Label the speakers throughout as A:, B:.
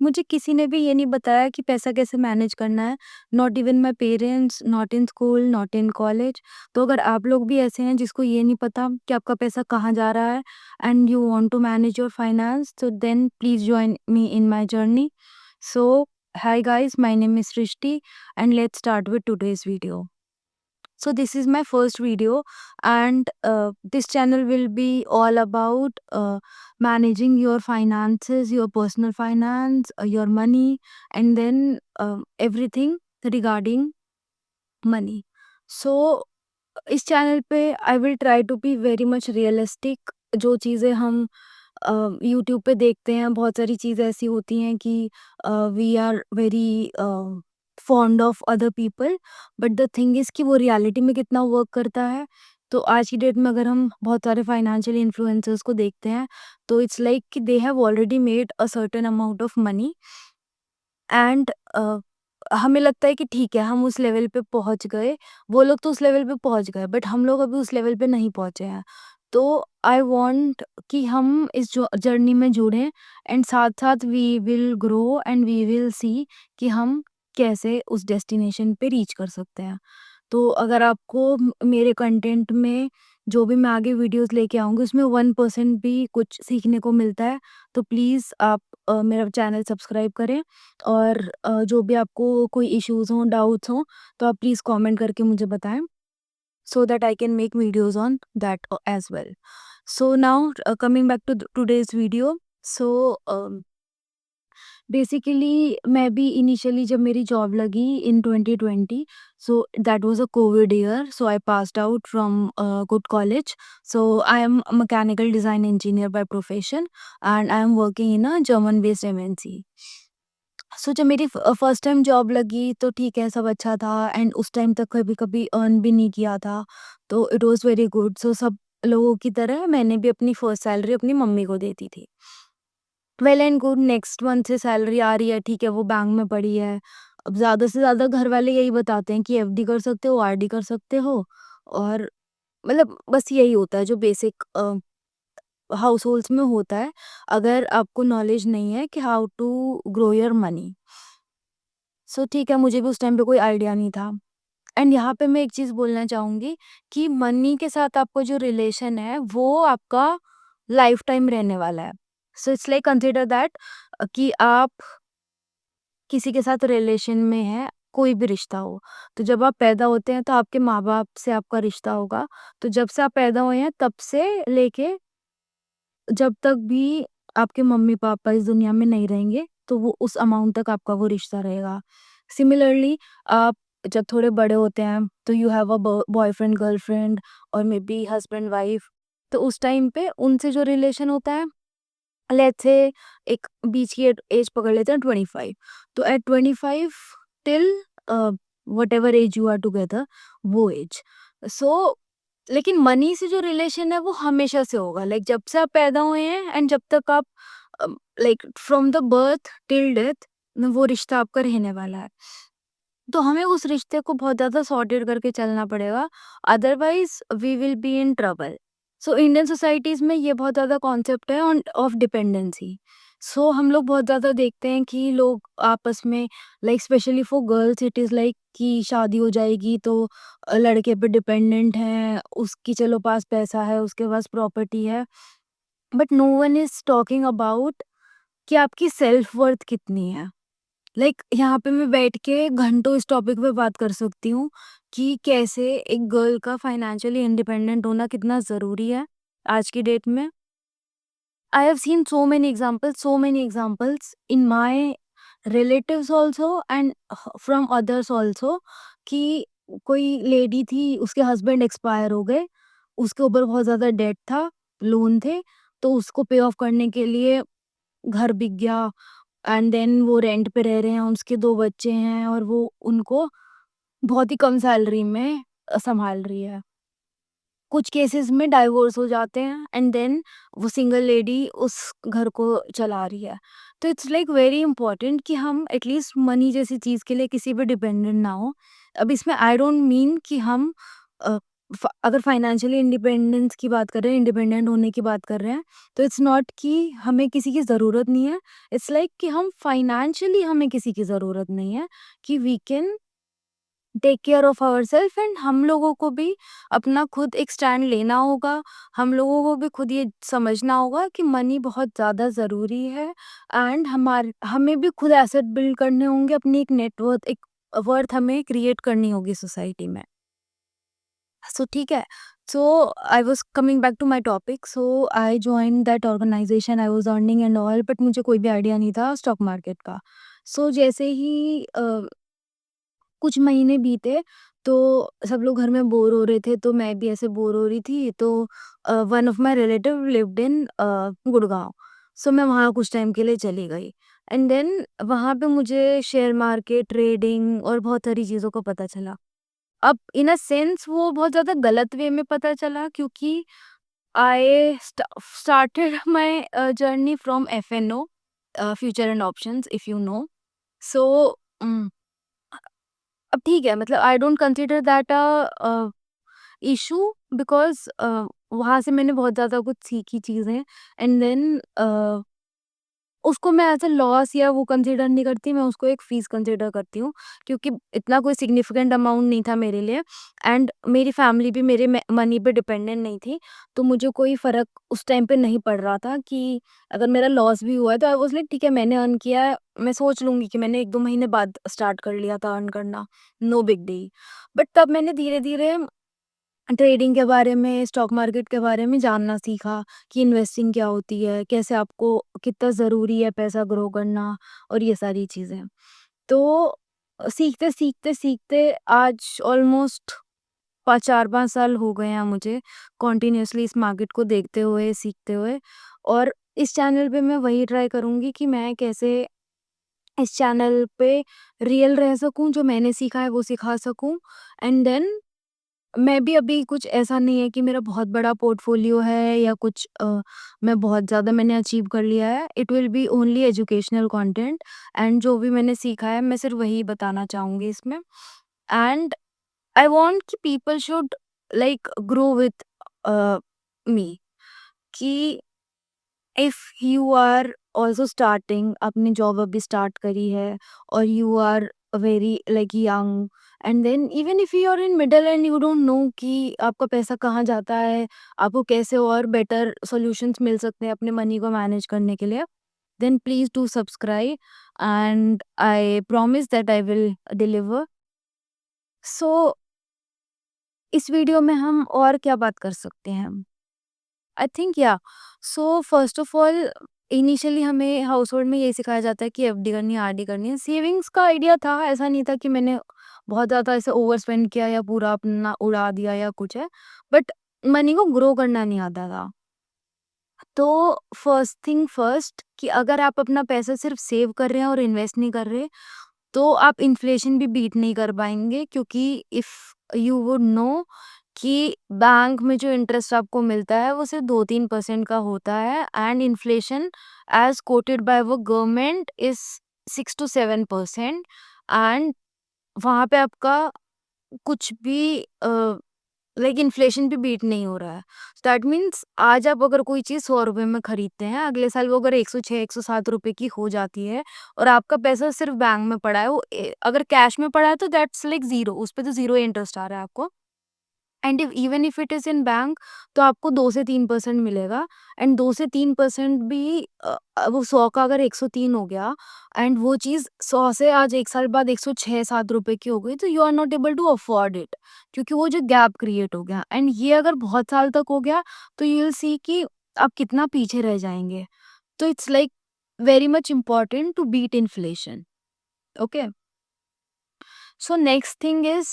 A: मुझे किसी ने भी ये नहीं बताया कि पैसा कैसे मैनेज करना है, not even my parents, not in school, not in college. तो अगर आप लोग भी ऐसे हैं जिसको ये नहीं पता कि आपका पैसा कहाँ जा रहा है and you want to manage your finance, so then please join me in my journey. So, hi guys, my name is Srishti and let's start with today's video. So this is my first video, and this channel will be all about managing your finances, your personal finance, your money, and then everything regarding money. So इस channel पे I will try to be very much realistic. जो चीज़ें हम YouTube पे देखते हैं, बहुत सारी चीज़ें ऐसी होती हैं कि we are very fond of other people, but the thing is कि वो रियलिटी में कितना वर्क करता है। तो आज की डेट में अगर हम बहुत सारे फाइनेंशियल इन्फ्लुएंसर्स को देखते हैं, तो इट्स लाइक कि they have already made a certain amount of money and हमें लगता है कि ठीक है, हम उस लेवल पे पहुँच गए, वो लोग तो उस लेवल पे पहुँच गए, बट हम लोग अभी उस लेवल पे नहीं पहुँचे हैं। तो आई वांट कि हम इस जो जर्नी में जुड़ें एंड साथ-साथ we will grow and we will see कि हम कैसे उस डेस्टिनेशन पे रीच कर सकते हैं। तो अगर आपको मेरे कंटेंट में जो भी मैं आगे वीडियोस लेके आऊँगी उसमें 1% भी कुछ सीखने को मिलता है, तो प्लीज़ आप मेरा चैनल सब्सक्राइब करें और जो भी आपको कोई इश्यूज़ हों, डाउट्स हों, तो आप प्लीज़ कमेंट करके मुझे बताएँ, so that I can make videos on that as well. So now coming back to today's video. So basically मैं भी इनिशियली जब मेरी जॉब लगी in 2020, so that was a Covid year, so I passed out from good college. So I am mechanical design engineer by profession and I am working in a German based MNC. So जब मेरी first time job लगी तो ठीक है, सब अच्छा था and उस टाइम तक कभी कभी अर्न भी नहीं किया था, तो इट वाज वेरी गुड। सो सब लोगों की तरह मैंने भी अपनी फर्स्ट सैलरी अपनी मम्मी को देती थी। Well and good, next month से सैलरी आ रही है, ठीक है, वो बैंक में पड़ी है। अब ज़्यादा से ज़्यादा घर वाले यही बताते हैं कि एफडी कर सकते हो, आरडी कर सकते हो, और मतलब बस यही होता है जो बेसिक हाउसहोल्ड्स में होता है, अगर आपको नॉलेज नहीं है कि how to grow your money. So ठीक है, मुझे भी उस टाइम पे कोई आइडिया नहीं था। एंड यहाँ पे मैं एक चीज़ बोलना चाहूँगी कि मनी के साथ आपका जो रिलेशन है वो आपका लाइफ टाइम रहने वाला है। So it's like consider that कि आप किसी के साथ रिलेशन में हैं, कोई भी रिश्ता हो। तो जब आप पैदा होते हैं तो आपके माँ-बाप से आपका रिश्ता होगा। तो जब से आप पैदा हुए हैं तब से लेके जब तक भी आपके मम्मी-पापा इस दुनिया में नहीं रहेंगे, तो वो उस अमाउंट तक आपका वो रिश्ता रहेगा। सिमिलरली आप जब थोड़े बड़े होते हैं तो you have a boyfriend, girlfriend और मे बी हस्बैंड वाइफ, तो उस टाइम पे उनसे जो रिलेशन होता है, लेट्स से एक बीच की एज पकड़ लेते हैं 25। तो at 25 till whatever age you are together, वो एज। सो लेकिन मनी से जो रिलेशन है वो हमेशा से होगा, लाइक जब से आप पैदा हुए हैं एंड जब तक आप like from the birth till death वो रिश्ता आपका रहने वाला है। तो हमें उस रिश्ते को बहुत ज़्यादा सॉर्टेड करके चलना पड़ेगा, otherwise we will be in trouble. So Indian societies में ये बहुत ज़्यादा कॉन्सेप्ट है ऑन ऑफ डिपेंडेंसी। सो हम लोग बहुत ज़्यादा देखते हैं कि लोग आपस में, like specially for girls it is like कि शादी हो जाएगी तो लड़के पे डिपेंडेंट हैं, उसकी चलो पास पैसा है, उसके पास प्रॉपर्टी है, but no one is talking about कि आपकी सेल्फ वर्थ कितनी है। लाइक यहाँ पे मैं बैठ के घंटों इस टॉपिक पे बात कर सकती हूँ कि कैसे एक गर्ल का फाइनेंशियली इंडिपेंडेंट होना कितना ज़रूरी है आज की डेट में। I have seen so many examples in my relatives also and from others also कि कोई लेडी थी, उसके हस्बैंड एक्सपायर हो गए, उसके ऊपर बहुत ज़्यादा डेट था, लोन थे, तो उसको पे ऑफ करने के लिए घर बिक गया एंड देन वो रेंट पे रह रहे हैं, उसके 2 बच्चे हैं और वो उनको बहुत ही कम सैलरी में सँभाल रही है। कुछ केसेस में डाइवोर्स हो जाते हैं एंड देन वो सिंगल लेडी उस घर को चला रही है। तो इट्स लाइक वेरी इंपॉर्टेंट कि हम एटलीस्ट मनी जैसी चीज़ के लिए किसी पे डिपेंडेंट ना हो। अब इसमें आई डोंट मीन कि हम अगर फाइनेंशियली इंडिपेंडेंस की बात कर रहे हैं, इंडिपेंडेंट होने की बात कर रहे हैं, तो इट्स नॉट कि हमें किसी की ज़रूरत नहीं है। इट्स लाइक कि हम फाइनेंशियली हमें किसी की ज़रूरत नहीं है, कि we can take care of ourself, and हम लोगों को भी अपना खुद एक स्टैंड लेना होगा। हम लोगों को भी खुद ये समझना होगा कि मनी बहुत ज़्यादा ज़रूरी है, एंड हमें भी खुद एसेट बिल्ड करने होंगे, अपनी एक नेटवर्थ, एक वर्थ हमें क्रिएट करनी होगी सोसाइटी में। सो ठीक है। So I was coming back to my topic. So I joined that organisation, I was earning and all, but मुझे कोई भी आइडिया नहीं था स्टॉक मार्केट का। सो जैसे ही कुछ महीने बीते, तो सब लोग घर में बोर हो रहे थे, तो मैं भी ऐसे बोर हो रही थी, तो one of my relative lived in Gurgaon. So मैं वहाँ कुछ टाइम के लिए चली गई, एंड देन वहाँ पे मुझे शेयर मार्केट, ट्रेडिंग और बहुत सारी चीज़ों का पता चला। अब इन अ सेंस वो बहुत ज़्यादा गलत वे में पता चला, क्योंकि I started my journey from FNO, future and options, if you know. So अब ठीक है, मतलब I don't consider that a issue, because वहाँ से मैंने बहुत ज़्यादा कुछ सीखी चीज़ें, एंड देन उसको मैं एज़ अ लॉस या वो कंसिडर नहीं करती, मैं उसको एक फ़ीस कंसिडर करती हूँ, क्योंकि इतना कोई सिग्निफिकेंट अमाउंट नहीं था मेरे लिए, एंड मेरी फैमिली भी मेरे मनी पे डिपेंडेंट नहीं थी, तो मुझे कोई फ़र्क उस टाइम पे नहीं पड़ रहा था कि अगर मेरा लॉस भी हुआ है, तो आई वाज़ लाइक ठीक है, मैंने अर्न किया है, मैं सोच लूँगी कि मैंने 1-2 महीने बाद स्टार्ट कर लिया था अर्न करना, नो बिग डील। बट तब मैंने धीरे-धीरे ट्रेडिंग के बारे में, स्टॉक मार्केट के बारे में जानना सीखा कि इन्वेस्टिंग क्या होती है, कैसे आपको कितना ज़रूरी है पैसा ग्रो करना, और ये सारी चीज़ें। तो सीखते आज ऑलमोस्ट 4-5 साल हो गए हैं मुझे कंटिन्यूअसली इस मार्केट को देखते हुए, सीखते हुए, और इस चैनल पे मैं वही ट्राई करूँगी कि मैं कैसे इस चैनल पे रियल रह सकूँ, जो मैंने सीखा है वो सिखा सकूँ, एंड देन मैं भी अभी कुछ ऐसा नहीं है कि मेरा बहुत बड़ा पोर्टफोलियो है या कुछ मैं बहुत ज़्यादा मैंने अचीव कर लिया है। It will B only educational content, and जो भी मैंने सीखा है मैं सिर्फ वही बताना चाहूँगी इसमें। एंड आई वांट कि people should like grow with me, कि if you are also starting, आपने जॉब अभी स्टार्ट करी है, और you are very like young, and then even if you are in middle and you don't know कि आपका पैसा कहाँ जाता है, आपको कैसे और बेटर सॉल्यूशंस मिल सकते हैं अपने मनी को मैनेज करने के लिए, then please do subscribe, and I promise that I will deliver. So इस वीडियो में हम और क्या बात कर सकते हैं? आई थिंक या so first of all, initially हमें हाउस होल्ड में यही सिखाया जाता है कि एफडी करनी है, आरडी करनी है। सेविंग्स का आइडिया था, ऐसा नहीं था कि मैंने बहुत ज़्यादा ऐसे ओवर स्पेंड किया या पूरा अपना उड़ा दिया या कुछ है, बट मनी को ग्रो करना नहीं आता था। तो फर्स्ट थिंग फर्स्ट, कि अगर आप अपना पैसा सिर्फ सेव कर रहे हैं और इन्वेस्ट नहीं कर रहे, तो आप इन्फ्लेशन भी बीट नहीं कर पाएंगे, क्योंकि इफ यू वुड नो कि बैंक में जो इंटरेस्ट आपको मिलता है वो सिर्फ 2-3% का होता है, and inflation as quoted by वो गवर्नमेंट इज 6-7%, एंड वहाँ पे आपका कुछ भी लाइक इन्फ्लेशन भी बीट नहीं हो रहा है। दैट मीन्स आज आप अगर कोई चीज़ 100 रुपए में खरीदते हैं, अगले साल वो अगर 106-107 रुपए की हो जाती है, और आपका पैसा सिर्फ बैंक में पड़ा है, वो अगर कैश में पड़ा है तो दैट्स लाइक जीरो, उस पे तो जीरो इंटरेस्ट आ रहा है आपको, and even if it is in bank, तो आपको 2 से 3% मिलेगा, एंड 2 से 3% भी वो 100 का अगर 103 हो गया, एंड वो चीज़ 100 से आज 1 साल बाद 106-7 रुपए की हो गई, तो you are not able to afford it, क्योंकि वो जो गैप क्रिएट हो गया, एंड ये अगर बहुत साल तक हो गया, तो यू विल सी कि आप कितना पीछे रह जाएंगे। तो it's like very much important to beat inflation. Okay, so next thing is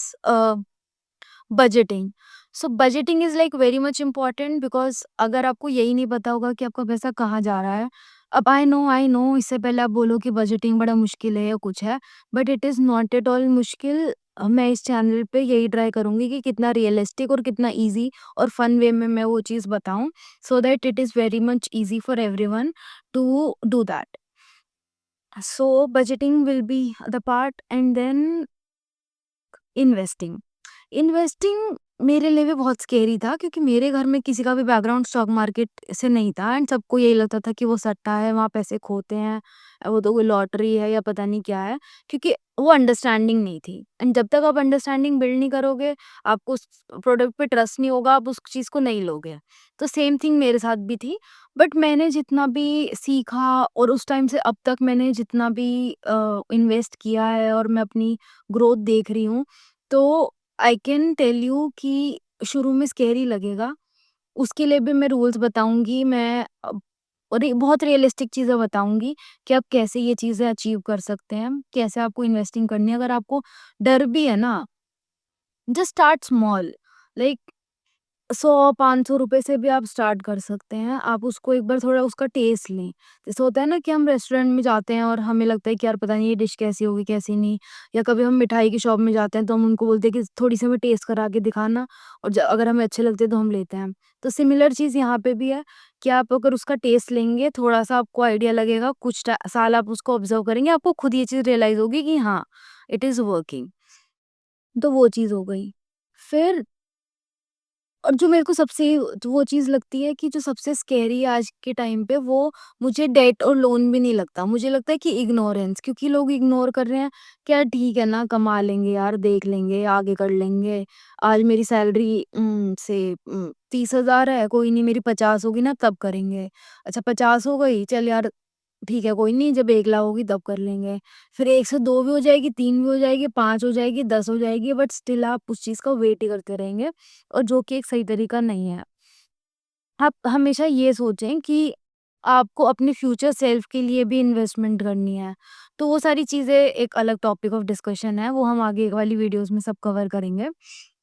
A: budgeting. So budgeting is like very much important, because अगर आपको यही नहीं पता होगा कि आपका पैसा कहाँ जा रहा है, अब आई नो इससे पहले आप बोलो कि बजटिंग बड़ा मुश्किल है या कुछ है, but it is not at all मुश्किल। मैं इस चैनल पे यही ट्राई करूंगी कि कितना रियलिस्टिक और कितना इजी और फन वे में मैं वो चीज़ बताऊं, so that it is very much easy for everyone to do that. So budgeting will be the part, and then investing. Investing मेरे लिए भी बहुत स्केरी था क्योंकि मेरे घर में किसी का भी बैकग्राउंड स्टॉक मार्केट से नहीं था एंड सबको यही लगता था कि वो सट्टा है, वहाँ पैसे खोते हैं, वो तो कोई लॉटरी है या पता नहीं क्या है, क्योंकि वो अंडरस्टैंडिंग नहीं थी एंड जब तक आप अंडरस्टैंडिंग बिल्ड नहीं करोगे, आपको उस प्रोडक्ट पे ट्रस्ट नहीं होगा, आप उस चीज़ को नहीं लोगे। तो सेम थिंग मेरे साथ भी थी, बट मैंने जितना भी सीखा और उस टाइम से अब तक मैंने जितना भी इन्वेस्ट किया है और मैं अपनी ग्रोथ देख रही हूँ, तो आई कैन टेल यू कि शुरू में स्केरी लगेगा, उसके लिए भी मैं रूल्स बताऊँगी, मैं और एक बहुत रियलिस्टिक चीज़ें बताऊँगी कि आप कैसे ये चीज़ें अचीव कर सकते हैं, कैसे आपको इन्वेस्टिंग करनी है। अगर आपको डर भी है ना, जस्ट स्टार्ट स्मॉल, लाइक 100-500 रुपए से भी आप स्टार्ट कर सकते हैं। आप उसको एक बार थोड़ा उसका टेस्ट लें। जैसे होता है ना कि हम रेस्टोरेंट में जाते हैं और हमें लगता है कि यार पता नहीं ये डिश कैसी होगी, कैसी नहीं। या कभी हम मिठाई की शॉप में जाते हैं तो हम उनको बोलते हैं कि थोड़ी-सी हमें टेस्ट करा के दिखाना, और अगर हमें अच्छे लगते हैं तो हम लेते हैं। तो सिमिलर चीज़ यहाँ पे भी है कि आप अगर उसका टेस्ट लेंगे, थोड़ा-सा आपको आइडिया लगेगा, कुछ साल आप उसको ऑब्ज़र्व करेंगे, आपको खुद ये चीज़ रियलाइज़ होगी कि हाँ, इट इज़ वर्किंग। तो वो चीज़ हो गई। फिर और जो मेरे को सबसे जो वो चीज़ लगती है कि जो सबसे स्कैरी है आज के टाइम पे, वो मुझे डेट और लोन भी नहीं लगता। मुझे लगता है कि इग्नोरेंस, क्योंकि लोग इग्नोर कर रहे हैं, क्या ठीक है ना, कमा लेंगे यार, देख लेंगे, आगे कर लेंगे। आज मेरी सैलरी 30,000 है, कोई नहीं मेरी 50 होगी ना तब करेंगे। अच्छा 50 हो गई, चल यार ठीक है, कोई नहीं, जब 1 लाख होगी तब कर लेंगे। फिर 1 से 2 भी हो जाएगी, 3 भी हो जाएगी, 5 हो जाएगी, 10 हो जाएगी, बट स्टिल आप उस चीज़ का वेट ही करते रहेंगे, और जो कि एक सही तरीका नहीं है। आप हमेशा ये सोचें कि आपको अपने फ्यूचर सेल्फ के लिए भी इन्वेस्टमेंट करनी है। तो वो सारी चीज़ें एक अलग टॉपिक ऑफ डिस्कशन है, वो हम आगे वाली वीडियोज़ में सब कवर करेंगे।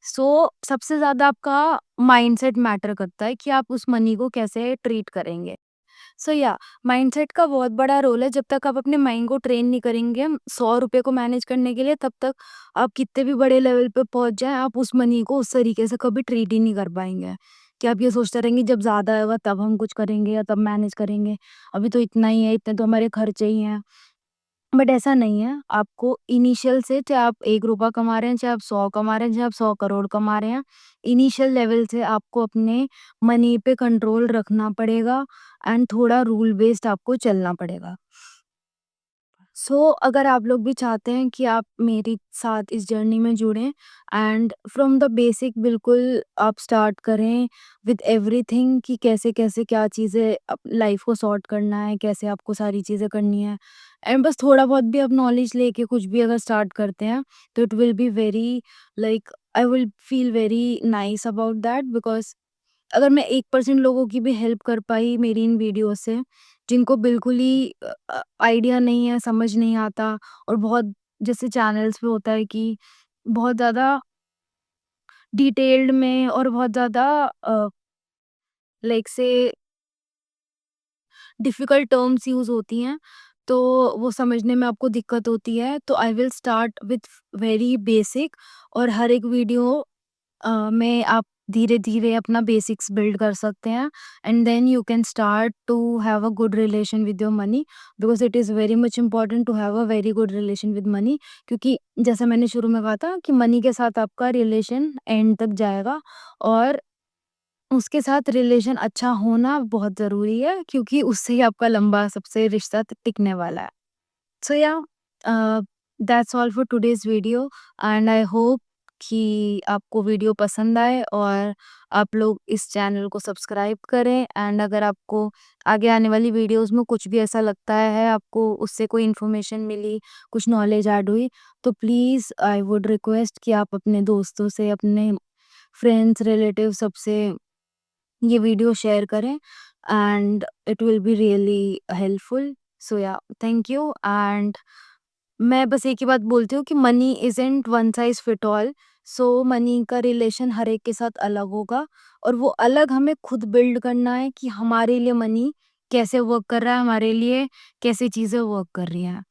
A: सबसे ज़्यादा आपका माइंडसेट मैटर करता है कि आप उस मनी को कैसे ट्रीट करेंगे। या माइंडसेट का बहुत बड़ा रोल है। जब तक आप अपने माइंड को ट्रेन नहीं करेंगे ₹100 को मैनेज करने के लिए, तब तक आप कितने भी बड़े लेवल पे पहुंच जाएं, आप उस मनी को उस तरीके से कभी ट्रीट ही नहीं कर पाएंगे। कि आप ये सोचते रहेंगे जब ज्यादा आएगा तब हम कुछ करेंगे या तब मैनेज करेंगे, अभी तो इतना ही है, इतने तो हमारे खर्चे ही हैं। बट ऐसा नहीं है, आपको इनिशियल से, चाहे आप ₹1 कमा रहे हैं, चाहे आप 100 कमा रहे हैं, चाहे आप 100 करोड़ कमा रहे हैं, इनिशियल लेवल से आपको अपने मनी पे कंट्रोल रखना पड़ेगा एंड थोड़ा रूल बेस्ड आपको चलना पड़ेगा। अगर आप लोग भी चाहते हैं कि आप मेरे साथ इस जर्नी में जुड़ें एंड फ्रॉम द बेसिक बिल्कुल आप स्टार्ट करें विद एवरीथिंग, कि कैसे-कैसे क्या चीज़ें लाइफ को सॉर्ट करना है, कैसे आपको सारी चीज़ें करनी है, एंड बस थोड़ा बहुत भी आप नॉलेज लेके कुछ भी अगर स्टार्ट करते हैं, तो it will be very, like I will feel very nice about that, because अगर मैं 1% लोगों की भी हेल्प कर पाई मेरी इन वीडियो से, जिनको बिल्कुल ही आइडिया नहीं है, समझ नहीं आता, और बहुत जैसे चैनल्स पे होता है कि बहुत ज़्यादा डिटेल्ड में और बहुत ज़्यादा लाइक से डिफ़िकल्ट टर्म्स यूज़ होती हैं, तो वो समझने में आपको दिक्कत होती है। तो I will start with very basic, और हर एक वीडियो में आप धीरे-धीरे अपना बेसिक्स बिल्ड कर सकते हैं, and then you can start to have a good relation with your money, because it is very much important to have a very good relation with money, क्योंकि जैसा मैंने शुरू में कहा था कि मनी के साथ आपका रिलेशन एंड तक जाएगा, और उसके साथ रिलेशन अच्छा होना बहुत ज़रूरी है, क्योंकि उससे ही आपका लंबा सबसे रिश्ता टिकने वाला है। सो या that's all for today's video, and I hope कि आपको वीडियो पसंद आए और आप लोग इस चैनल को सब्सक्राइब करें, एंड अगर आपको आगे आने वाली वीडियोस में कुछ भी ऐसा लगता है, आपको उससे कोई इन्फॉर्मेशन मिली, कुछ नॉलेज ऐड हुई, तो प्लीज़ आई वुड रिक्वेस्ट कि आप अपने दोस्तों से, अपने फ्रेंड्स, रिलेटिव सबसे ये वीडियो शेयर करें, and it will be really helpful. So yeah thank you, and मैं बस एक ही बात बोलती हूँ कि money isn't one size fit all. Money का रिलेशन हर एक के साथ अलग होगा, और वो अलग हमें खुद बिल्ड करना है कि हमारे लिए मनी कैसे वर्क कर रहा है, हमारे लिए कैसी चीज़ें वर्क कर रही हैं।